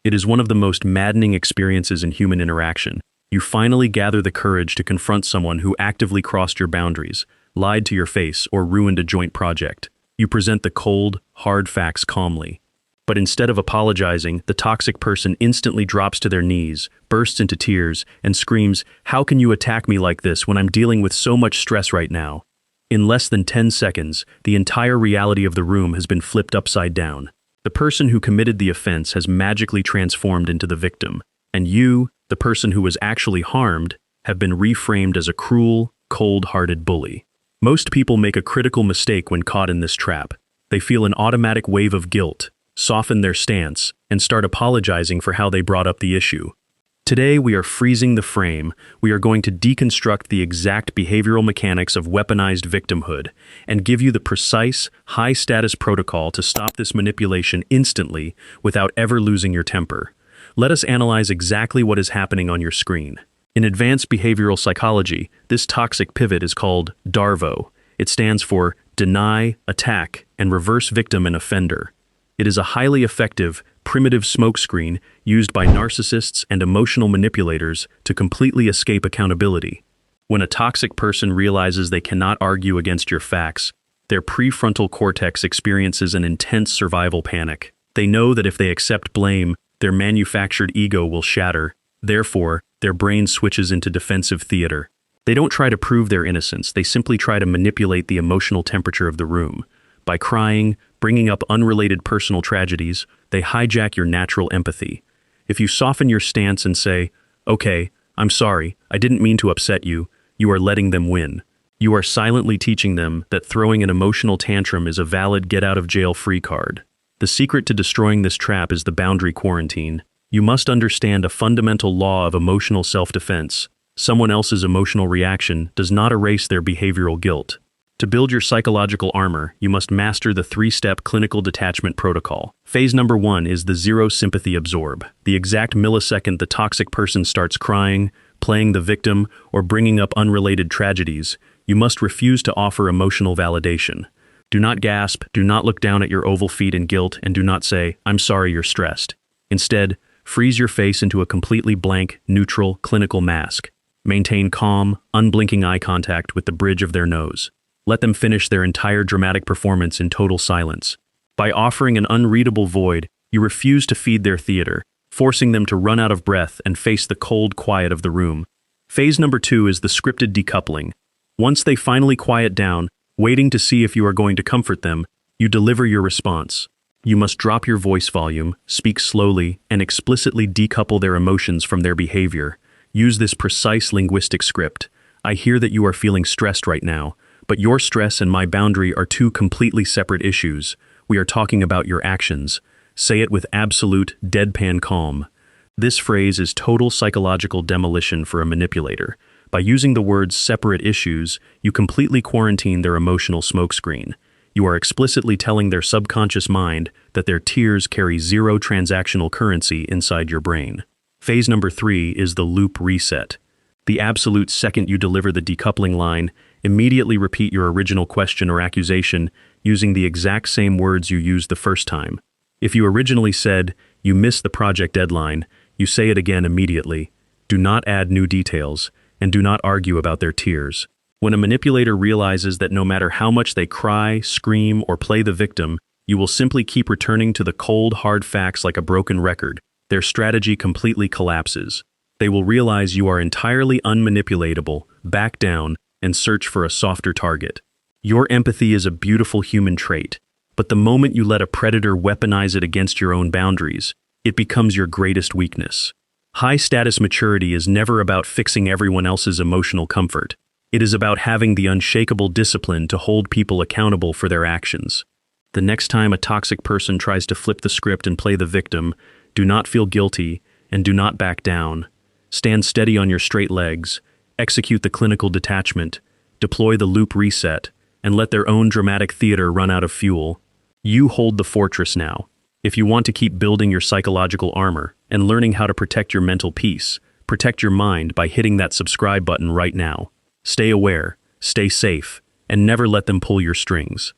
It is one of the most maddening experiences in human interaction. You finally gather the courage to confront someone who actively crossed your boundaries, lied to your face, or ruined a joint project. You present the cold, hard facts calmly. But instead of apologizing, the toxic person instantly drops to their knees, bursts into tears, and screams, "How can you attack me like this when I'm dealing with so much stress right now?" In less than 10 seconds, the entire reality of the room has been flipped upside down. The person who committed the offense has magically transformed into the victim, and you, the person who was actually harmed, have been reframed as a cruel, cold-hearted bully. Most people make a critical mistake when caught in this trap. They feel an automatic wave of guilt, soften their stance, and start apologizing for how they brought up the issue. Today, we are freezing the frame. We are going to deconstruct the exact behavioral mechanics of weaponized victimhood and give you the precise, high-status protocol to stop this manipulation instantly without ever losing your temper. Let us analyze exactly what is happening on your screen. In advanced behavioral psychology, this toxic pivot is called DARVO. It stands for deny, attack, and reverse victim and offender. It is a highly effective, primitive smokescreen used by narcissists and emotional manipulators to completely escape accountability. When a toxic person realizes they cannot argue against your facts, their prefrontal cortex experiences an intense survival panic. They know that if they accept blame, their manufactured ego will shatter. Therefore, their brain switches into defensive theater. They don't try to prove their innocence, they simply try to manipulate the emotional temperature of the room. By crying, bringing up unrelated personal tragedies, they hijack your natural empathy. If you soften your stance and say, "Okay, I'm sorry, I didn't mean to upset you," you are letting them win. You are silently teaching them that throwing an emotional tantrum is a valid get-out-of-jail-free card. The secret to destroying this trap is the boundary quarantine. You must understand a fundamental law of emotional self-defense. Someone else's emotional reaction does not erase their behavioral guilt. To build your psychological armor, you must master the 3-step Clinical Detachment Protocol. Phase number 1 is the zero sympathy absorb. The exact millisecond the toxic person starts crying, playing the victim, or bringing up unrelated tragedies, you must refuse to offer emotional validation. Do not gasp, do not look down at your oval feet in guilt, and do not say, "I'm sorry you're stressed." Instead, freeze your face into a completely blank, neutral, clinical mask. Maintain calm, unblinking eye contact with the bridge of their nose. Let them finish their entire dramatic performance in total silence. By offering an unreadable void, you refuse to feed their theater, forcing them to run out of breath and face the cold quiet of the room. Phase number 2 is the scripted decoupling. Once they finally quiet down, waiting to see if you are going to comfort them, you deliver your response. You must drop your voice volume, speak slowly, and explicitly decouple their emotions from their behavior. Use this precise linguistic script. "I hear that you are feeling stressed right now, but your stress and my boundary are two completely separate issues. We are talking about your actions." Say it with absolute, deadpan calm. This phrase is total psychological demolition for a manipulator. By using the words separate issues, you completely quarantine their emotional smokescreen. You are explicitly telling their subconscious mind that their tears carry zero transactional currency inside your brain. Phase number 3 is the loop reset. The absolute second you deliver the decoupling line, immediately repeat your original question or accusation using the exact same words you used the first time. If you originally said, "You missed the project deadline," you say it again immediately. Do not add new details, and do not argue about their tears. When a manipulator realizes that no matter how much they cry, scream, or play the victim, you will simply keep returning to the cold, hard facts like a broken record, their strategy completely collapses. They will realize you are entirely unmanipulatable, back down, and search for a softer target. Your empathy is a beautiful human trait, but the moment you let a predator weaponize it against your own boundaries, it becomes your greatest weakness. High-status maturity is never about fixing everyone else's emotional comfort. It is about having the unshakable discipline to hold people accountable for their actions. The next time a toxic person tries to flip the script and play the victim, do not feel guilty and do not back down. Stand steady on your straight legs, execute the clinical detachment, deploy the loop reset, and let their own dramatic theater run out of fuel. You hold the fortress now. If you want to keep building your psychological armor and learning how to protect your mental peace, protect your mind by hitting that subscribe button right now. Stay aware, stay safe, and never let them pull your strings.